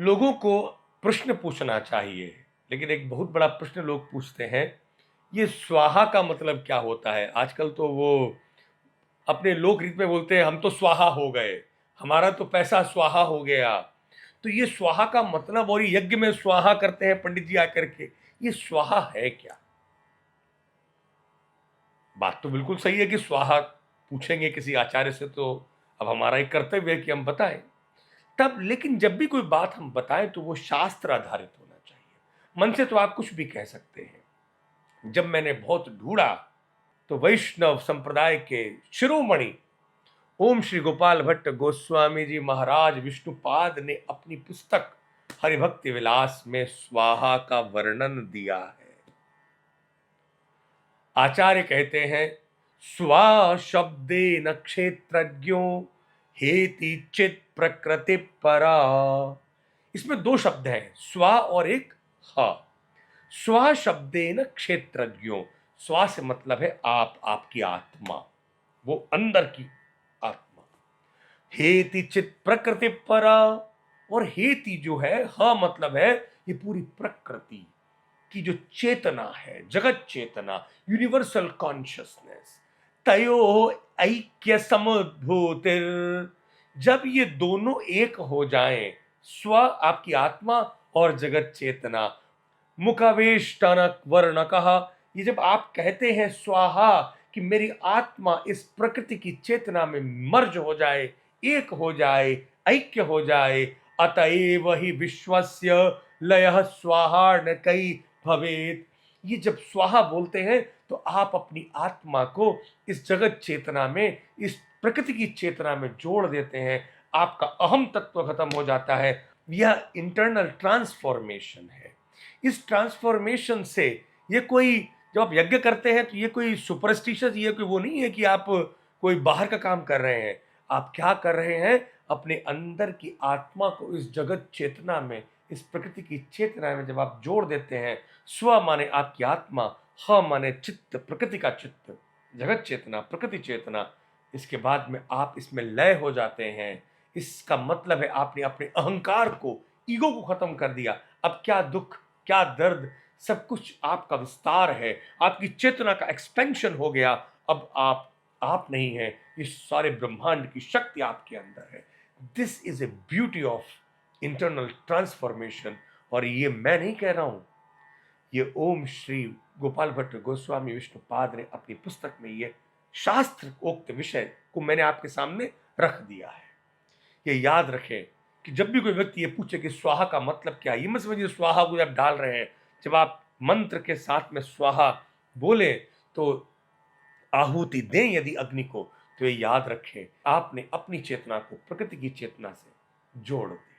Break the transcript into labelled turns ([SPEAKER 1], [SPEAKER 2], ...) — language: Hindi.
[SPEAKER 1] लोगों को प्रश्न पूछना चाहिए, लेकिन एक बहुत बड़ा प्रश्न लोग पूछते हैं, ये स्वाहा का मतलब क्या होता है? आजकल तो वो अपने लोकरीत में बोलते हैं, हम तो स्वाहा हो गए, हमारा तो पैसा स्वाहा हो गया। तो ये स्वाहा का मतलब, और ये यज्ञ में स्वाहा करते हैं पंडित जी आकर के, ये स्वाहा है क्या? बात तो बिल्कुल सही है कि स्वाहा पूछेंगे किसी आचार्य से तो अब हमारा एक कर्तव्य है कि हम बताएं। तब लेकिन जब भी कोई बात हम बताएं तो वो शास्त्र आधारित होना चाहिए। मन से तो आप कुछ भी कह सकते हैं। जब मैंने बहुत ढूंढा तो वैष्णव संप्रदाय के शिरोमणि ओम श्री गोपाल भट्ट गोस्वामी जी महाराज विष्णुपाद ने अपनी पुस्तक हरिभक्ति विलास में स्वाहा का वर्णन दिया है। आचार्य कहते हैं, स्वा शब्दे न क्षेत्रज्ञो हेति चित प्रकृति परा। इसमें दो शब्द हैं, स्वा और एक ह। स्वा शब्दे न क्षेत्रज्ञो, स्वा से मतलब है आप, आपकी आत्मा, वो अंदर की आत्मा। हेति चित प्रकृति परा, और हेति जो है, ह मतलब है ये पूरी प्रकृति की जो चेतना है, जगत चेतना, यूनिवर्सल कॉन्शियसनेस, तयो ऐक्य समुद्भूतिर। जब ये दोनों एक हो जाएं, स्व आपकी आत्मा और जगत चेतना, मुखावेष्टनक वर्णकः, ये जब आप कहते हैं स्वाहा कि मेरी आत्मा इस प्रकृति की चेतना में मर्ज हो जाए, एक हो जाए, ऐक्य हो जाए, अतएव ही विश्वस्य लयः स्वाहा न कई भवेत। ये जब स्वाहा बोलते हैं तो आप अपनी आत्मा को इस जगत चेतना में, इस प्रकृति की चेतना में जोड़ देते हैं। आपका अहम तत्व खत्म हो जाता है। यह इंटरनल ट्रांसफॉर्मेशन है। इस ट्रांसफॉर्मेशन से ये कोई, जब आप यज्ञ करते हैं तो ये कोई सुपरस्टिशियस, ये कोई वो नहीं है कि आप कोई बाहर का काम कर रहे हैं। आप क्या कर रहे हैं? अपने अंदर की आत्मा को इस जगत चेतना में, इस प्रकृति की चेतना में जब आप जोड़ देते हैं, स्व माने आपकी आत्मा, ह माने चित्त, प्रकृति का चित्त, जगत चेतना, प्रकृति चेतना, इसके बाद में आप इसमें लय हो जाते हैं। इसका मतलब है आपने अपने अहंकार को, ईगो को खत्म कर दिया। अब क्या दुख, क्या दर्द, सब कुछ आपका विस्तार है, आपकी चेतना का एक्सपेंशन हो गया। अब आप नहीं है, इस सारे ब्रह्मांड की शक्ति आपके अंदर है। This is a beauty of internal transformation. और ये मैं नहीं कह रहा हूं, ये ओम श्री गोपाल भट्ट गोस्वामी विष्णुपाद ने अपनी पुस्तक में ये शास्त्र उक्त विषय को मैंने आपके सामने रख दिया है। ये याद रखें कि जब भी कोई व्यक्ति ये पूछे कि स्वाहा का मतलब क्या है, ये मत समझिए स्वाहा को जब डाल रहे हैं। जब आप मंत्र के साथ में स्वाहा बोले तो आहुति दें यदि अग्नि को, तो ये याद रखें आपने अपनी चेतना को प्रकृति की चेतना से जोड़ दिया।